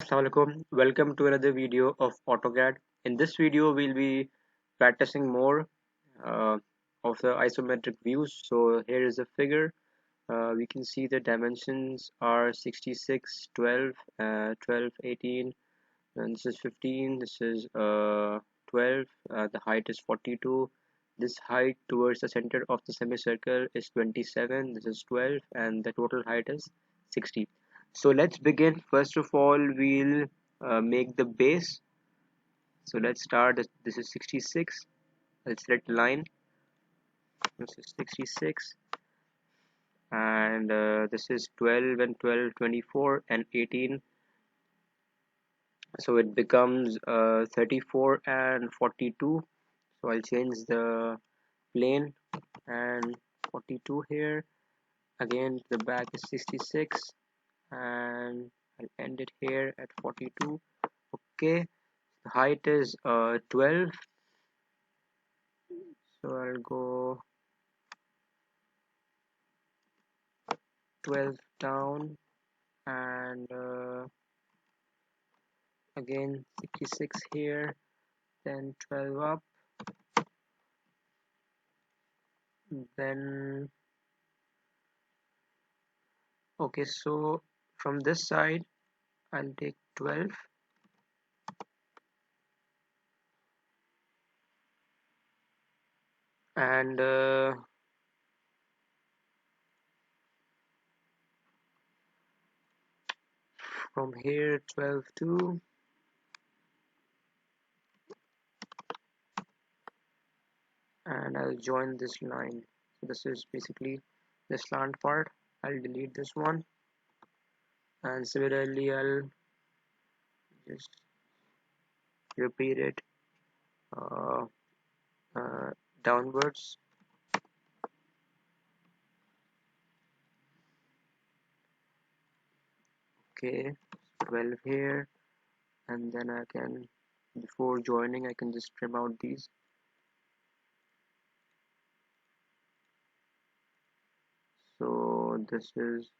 Assalamualaikum. Welcome to another video of AutoCAD. In this video, we'll be practicing more uh, of the isometric views. So here is a figure. We can see the dimensions are 66, 12, 12, 18, and this is 15. This is 12. The height is 42. This height towards the center of the semicircle is 27. This is 12, and the total height is 60. So let's begin. First of all, we'll make the base. So let's start. This is 66. Let's select line. This is 66, and this is 12 and 12, 24 and 18. So it becomes 34 and 42. So I'll change the plane and 42 here. Again, the back is 66, and I'll end it here at 42. Okay, the height is 12, so I'll go 12 down, and again 66 here, then 12 up, then okay, so from this side I'll take 12, and from here 12 too, and I'll join this line. So this is basically the slant part. I'll delete this one, and similarly I'll just repeat it uh, downwards. Okay, 12 here, and then I can, before joining, I can just trim out these. So this is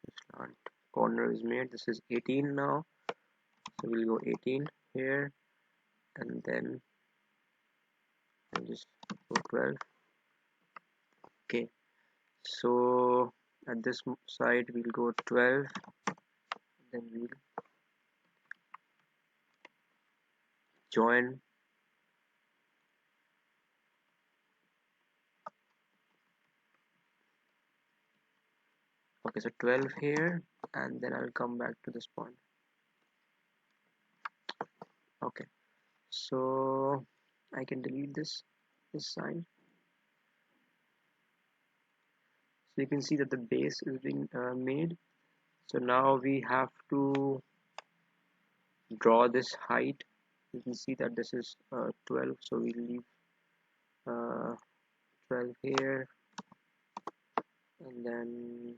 the slant corner is made. This is 18 now, so we'll go 18 here, and then I'll just go 12. Okay, so at this side we'll go 12, then we'll join. Okay, so 12 here, and then I'll come back to this point. Okay, so I can delete this sign. So you can see that the base is being made. So now we have to draw this height. You can see that this is 12, so we'll leave 12 here, and then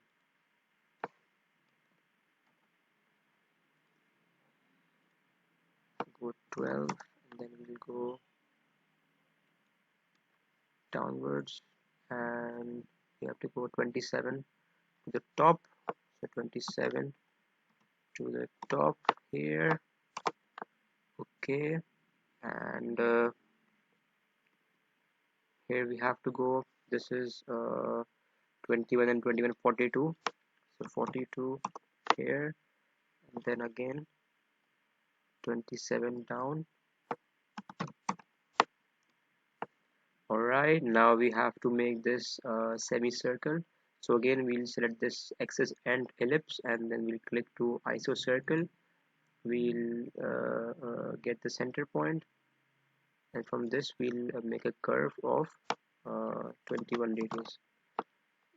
go 12, and then we'll go downwards, and we have to go 27 to the top. So 27 to the top here. Okay, and here we have to go. This is 21 and 21, 42. So 42 here, and then again 27 down. Alright, now we have to make this semicircle. So again we'll select this axis and ellipse, and then we'll click to Isocircle. We'll get the center point, and from this we'll make a curve of 21 radius.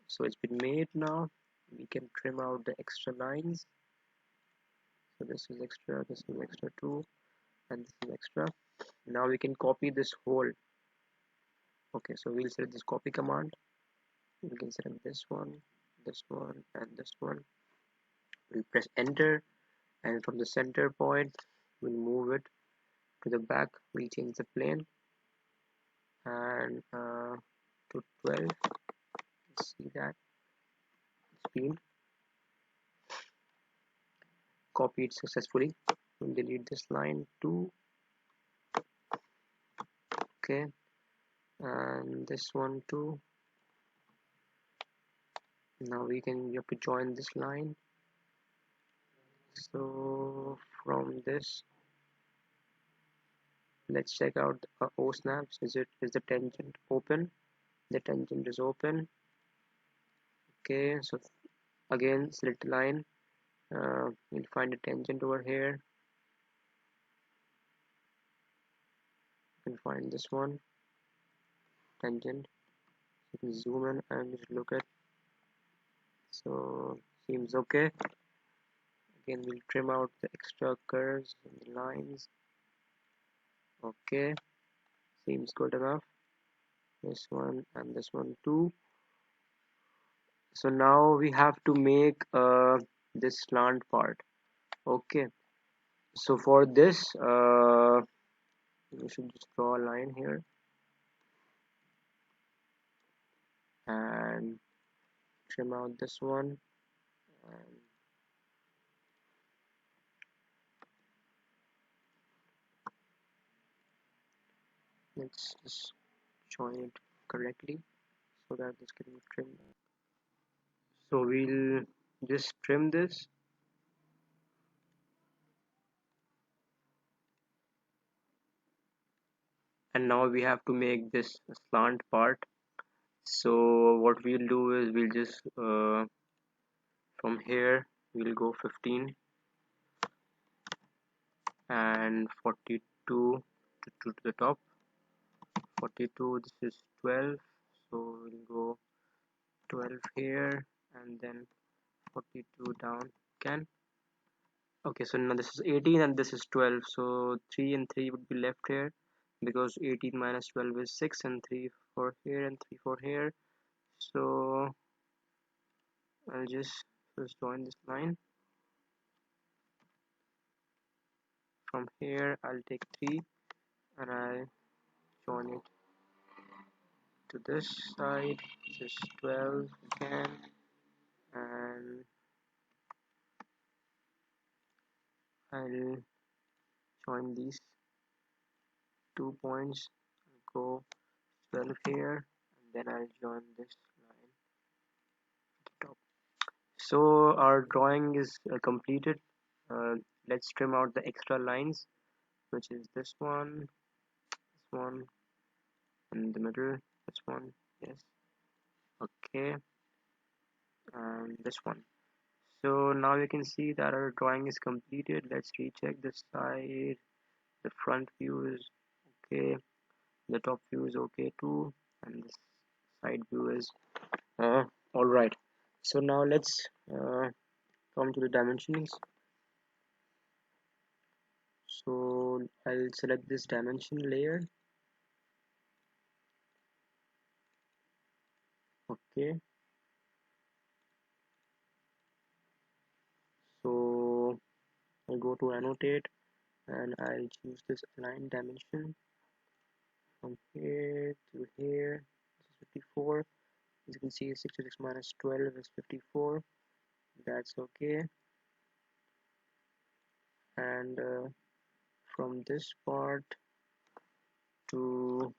So it's been made now. We can trim out the extra lines. So this is extra, this is extra too, and this is extra. Now we can copy this whole. Okay, so we'll select this copy command. We can select this one, and this one. We'll press enter, and from the center point we'll move it to the back. We'll change the plane and to 12. See that speed. copied successfully. We'll delete this line too. Okay, and this one too. Now we have to join this line. So from this, let's check out the OSNAP. Is the tangent open? The tangent is open. Okay, so again select the line. We'll find a tangent over here. You can find this one tangent. You can zoom in and just look at. So seems okay. Again, we'll trim out the extra curves and the lines. Okay, seems good enough. This one and this one too. So now we have to make this slant part. Okay, so for this we should just draw a line here and trim out this one, and let's just join it correctly so that this can be trimmed. So we'll just trim this. And now we have to make this slant part. So what we'll do is we'll just from here we'll go 15 and 42 to the top. 42, this is 12, so we'll go 12 here and then 42 down again. Okay, so now this is 18 and this is 12, so 3 and 3 would be left here because 18 minus 12 is 6, and 3 for here and 3 for here. So I'll just first join this line. From here I'll take 3 and I'll join it to this side. This is 12 again, and I'll join these 2 points, go 12 here, and then I'll join this line at the top. So our drawing is completed. Let's trim out the extra lines, which is this one, in the middle, this one, yes, okay, and this one. So now you can see that our drawing is completed. Let's recheck this side. The front view is okay, the top view is okay too, and this side view is all right. So now let's come to the dimensions. So I'll select this dimension layer. Okay, so I'll go to annotate and I'll choose this align dimension from here to here. This is 54. As you can see, 66 minus 12 is 54. That's okay. And from this part to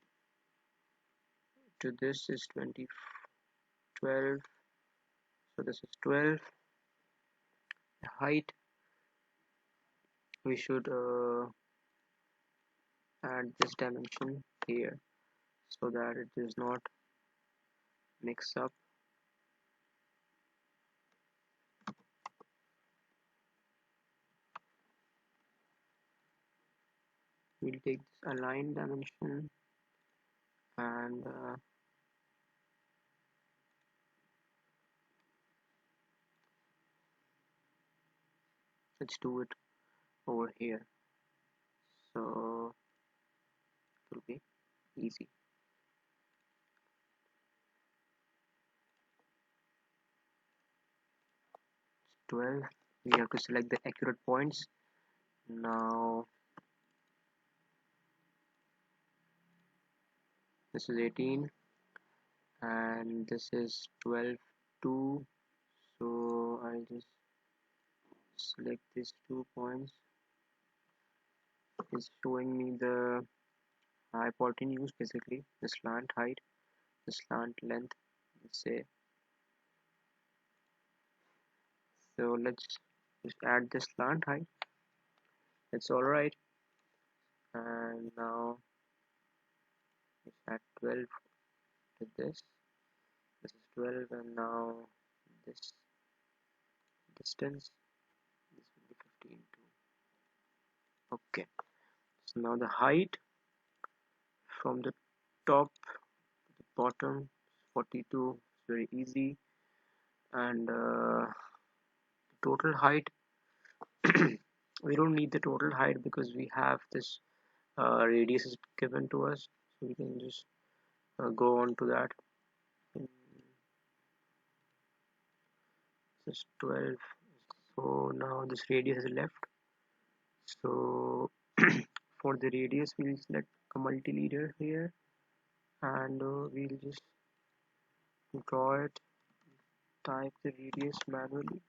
this is 12. So this is 12. The height, we should add this dimension here so that it does not mix up. We'll take this align dimension and let's do it over here, so it will be easy. It's 12. We have to select the accurate points. Now this is 18 and this is 12 too, so I'll just select these 2 points. It's showing me the hypotenuse, basically the slant height, the slant length, let's say. So let's just add the slant height. That's all right. And now let's add 12 to this. This is 12, and now this distance, this will be 15 too. Okay. So now the height from the top to the bottom, 42. It's very easy. And total height, we don't need the total height because we have this radius is given to us, so we can just go on to that. This is 12, so now this radius is left. So for the radius we'll select a multi-leader here, and we'll just draw it, type the radius manually,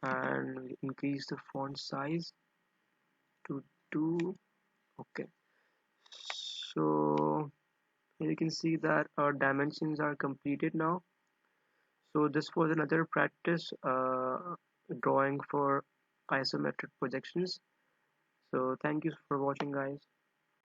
and we'll increase the font size to 2. Okay, so you can see that our dimensions are completed now. So this was another practice drawing for isometric projections. So thank you for watching, guys.